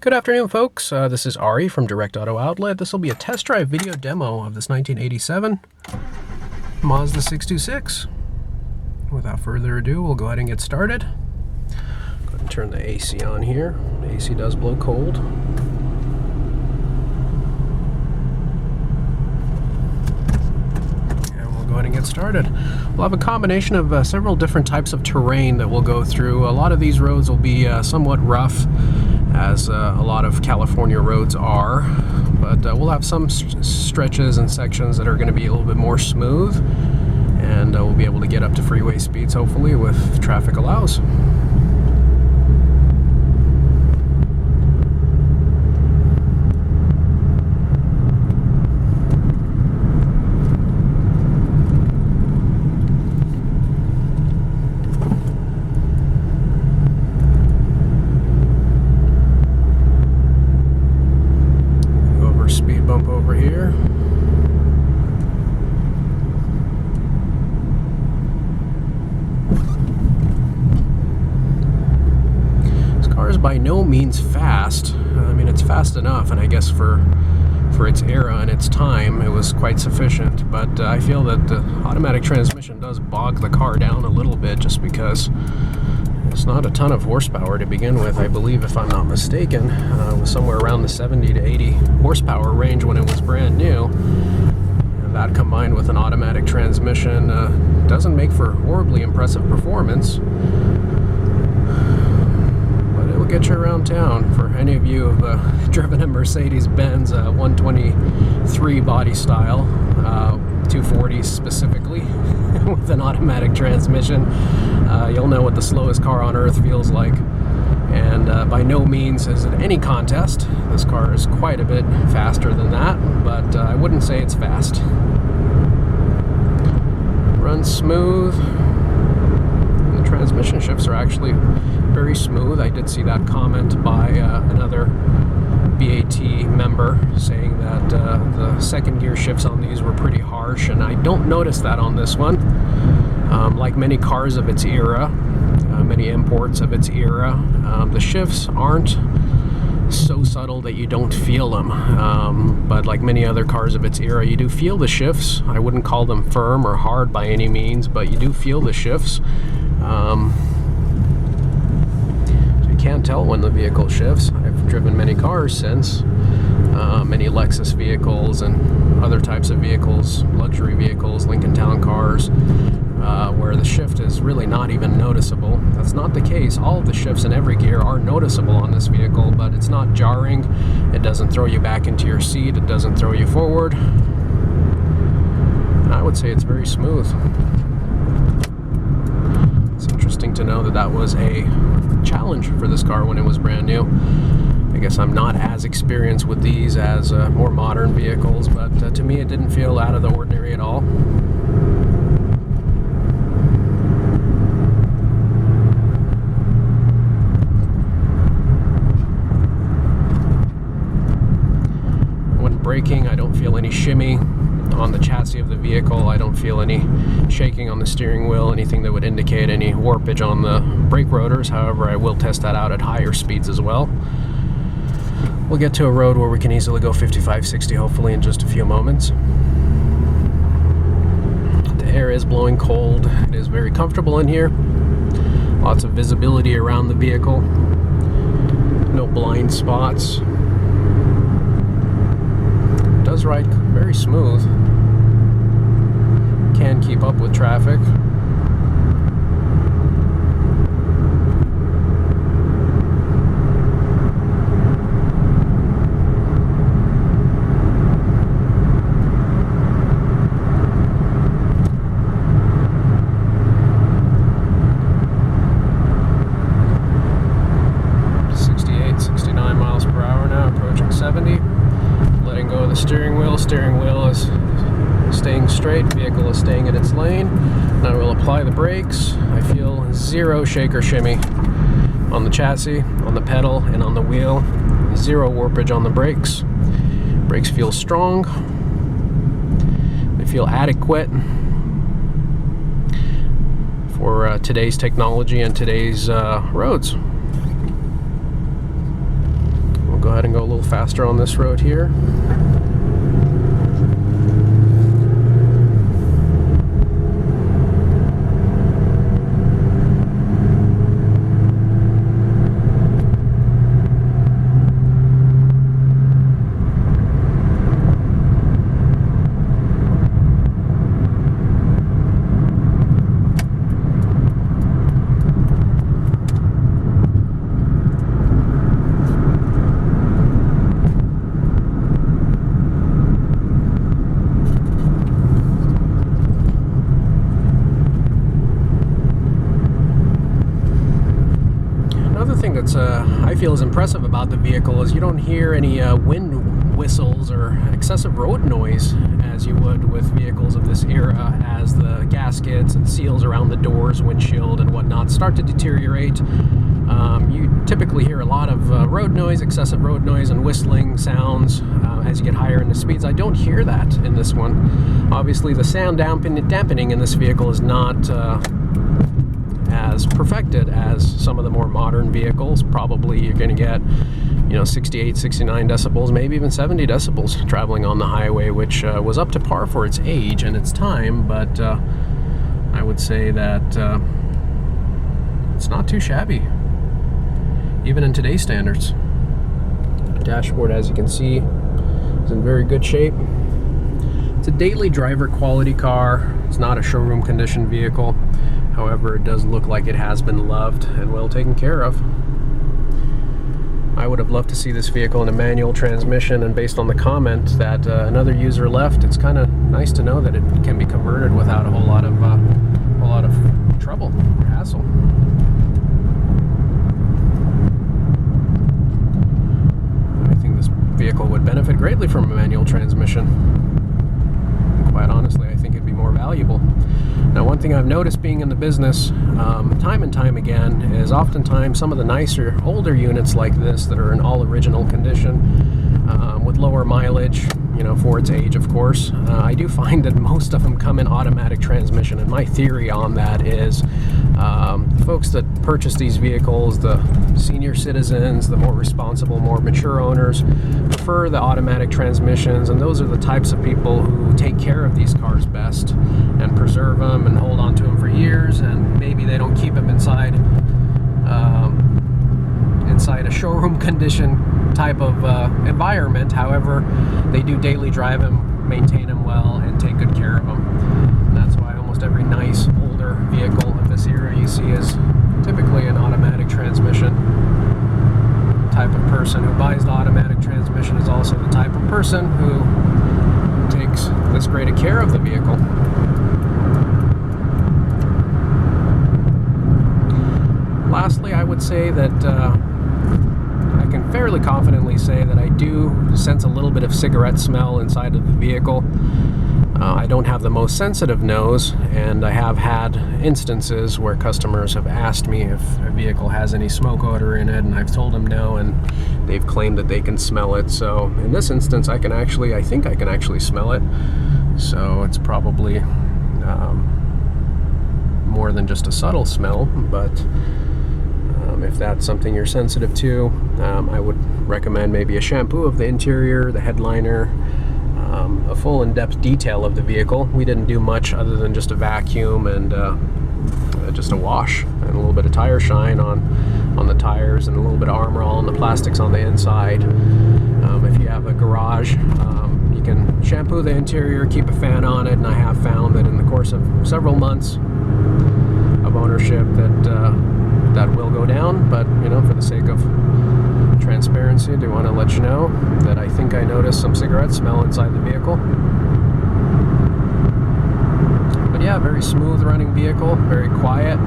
Good afternoon, folks. This is Ari from Direct Auto Outlet. This will be a test drive video demo of this 1987 Mazda 626. Without further ado, we'll go ahead and get started. Go ahead and turn the AC on here. The AC does blow cold. And we'll go ahead and get started. We'll have a combination of several different types of terrain that we'll go through. A lot of these roads will be somewhat rough, as a lot of California roads are, but we'll have some stretches and sections that are going to be a little bit more smooth, and we'll be able to get up to freeway speeds hopefully if traffic allows. Speed bump over here. This car is by no means fast. I mean, it's fast enough, and I guess for its era and its time, it was quite sufficient. But I feel that the automatic transmission does bog the car down a little bit, just because it's not a ton of horsepower to begin with. I believe, if I'm not mistaken, it was somewhere around the 70 to 80 horsepower range when it was brand new. And that, combined with an automatic transmission, doesn't make for horribly impressive performance. But it'll get you around town. For any of you who have driven a Mercedes-Benz 123 body style, 240 specifically, with an automatic transmission, you'll know what the slowest car on earth feels like. And by no means is it any contest. This car is quite a bit faster than that, but I wouldn't say it's fast. Runs smooth. And the transmission shifts are actually very smooth. I did see that comment by another BAT member saying that the second gear shifts on these were pretty harsh, and I don't notice that on this one. Like many cars of its era, many imports of its era, the shifts aren't so subtle that you don't feel them. But like many other cars of its era, you do feel the shifts. I wouldn't call them firm or hard by any means, but you do feel the shifts. Can't tell when the vehicle shifts. I've driven many cars since, many Lexus vehicles and other types of vehicles, luxury vehicles, Lincoln Town cars, where the shift is really not even noticeable. That's not the case. All of the shifts in every gear are noticeable on this vehicle, but it's not jarring. It doesn't throw you back into your seat. It doesn't throw you forward. And I would say it's very smooth. It's interesting to know that that was a challenge for this car when it was brand new. I guess I'm not as experienced with these as more modern vehicles, but to me it didn't feel out of the ordinary at all. When braking, I don't feel any shimmy on the chassis of the vehicle. I don't feel any shaking on the steering wheel, anything that would indicate any warpage on the brake rotors. However, I will test that out at higher speeds as well. We'll get to a road where we can easily go 55, 60 hopefully in just a few moments. The air is blowing cold. It is very comfortable in here. Lots of visibility around the vehicle. No blind spots. It does ride very smooth. Can keep up with traffic. Letting go of the steering wheel. Steering wheel is staying straight. Vehicle is staying in its lane. Now we'll apply the brakes. I feel zero shake or shimmy on the chassis, on the pedal, and on the wheel. Zero warpage on the brakes. Brakes feel strong. They feel adequate for today's technology and today's roads. ahead and go a little faster on this road here. I feel is impressive about the vehicle is you don't hear any wind whistles or excessive road noise as you would with vehicles of this era, as the gaskets and seals around the doors, windshield, and whatnot start to deteriorate. You typically hear a lot of road noise, excessive road noise, and whistling sounds as you get higher in the speeds. I don't hear that in this one. Obviously, the sound dampening in this vehicle is not as perfected as some of the more modern vehicles. Probably you're going to get 68, 69 decibels, maybe even 70 decibels traveling on the highway, which was up to par for its age and its time, but I would say that it's not too shabby, even in today's standards. The dashboard, as you can see, is in very good shape. It's a daily driver quality car. It's not a showroom condition vehicle. However, it does look like it has been loved and well taken care of. I would have loved to see this vehicle in a manual transmission, and based on the comment that another user left, it's kind of nice to know that it can be converted without a whole lot of trouble or hassle. I think this vehicle would benefit greatly from a manual transmission. Quite honestly, I think it'd be more valuable. Now, one thing I've noticed being in the business time and time again is oftentimes some of the nicer, older units like this that are in all original condition with lower mileage, for its age, of course, I do find that most of them come in automatic transmission. And my theory on that is folks that purchase these vehicles, the senior citizens, the more responsible, more mature owners, prefer the automatic transmissions, and those are the types of people who take care of these cars best and preserve them and hold on to them for years, and maybe they don't keep them inside a showroom condition type of environment. However, they do daily drive them, maintain them well, and take good care of them. And that's why almost every nice older vehicle of this era you see is typically an automatic transmission. The type of person who buys the automatic transmission is also the type of person who takes this great a care of the vehicle. Lastly, I would say that I can fairly confidently say that I do sense a little bit of cigarette smell inside of the vehicle. I don't have the most sensitive nose, and I have had instances where customers have asked me if a vehicle has any smoke odor in it, and I've told them no, and they've claimed that they can smell it. So in this instance, I think I can actually smell it. So it's probably more than just a subtle smell, but if that's something you're sensitive to, I would recommend maybe a shampoo of the interior, the headliner, a full in-depth detail of the vehicle. We didn't do much other than just a vacuum and just a wash and a little bit of tire shine on the tires and a little bit of Armor All on the plastics on the inside. If you have a garage, you can shampoo the interior, keep a fan on it, and I have found that in the course of several months of ownership that will go down. But for the sake of transparency, I do want to let you know that I think I noticed some cigarette smell inside the vehicle. But yeah, very smooth running vehicle, very quiet.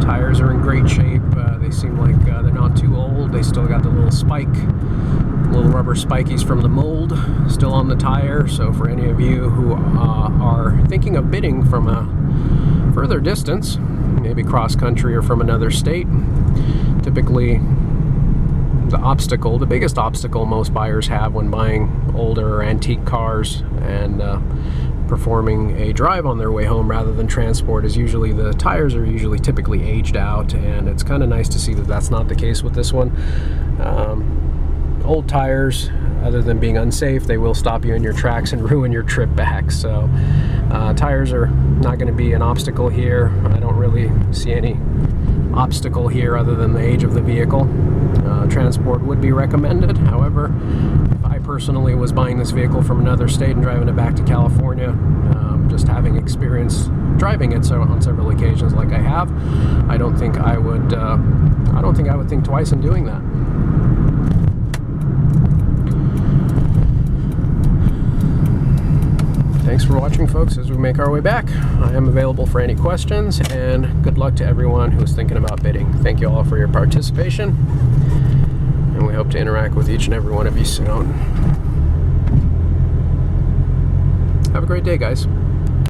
Tires are in great shape. They seem like they're not too old. They still got the little rubber spikies from the mold still on the tire. So for any of you who are thinking of bidding from a further distance, maybe cross country or from another state, typically the biggest obstacle most buyers have when buying older or antique cars and performing a drive on their way home rather than transport is usually the tires are usually typically aged out, and it's kind of nice to see that that's not the case with this one. Old tires, other than being unsafe, they will stop you in your tracks and ruin your trip back. So tires are not going to be an obstacle here. I don't really see any obstacle here other than the age of the vehicle. Transport would be recommended. However, if I personally was buying this vehicle from another state and driving it back to California, just having experience driving it on several occasions like I have, I don't think I would think twice in doing that. Thanks for watching, folks, as we make our way back. I am available for any questions, and good luck to everyone who's thinking about bidding. Thank you all for your participation, and we hope to interact with each and every one of you soon. Have a great day, guys.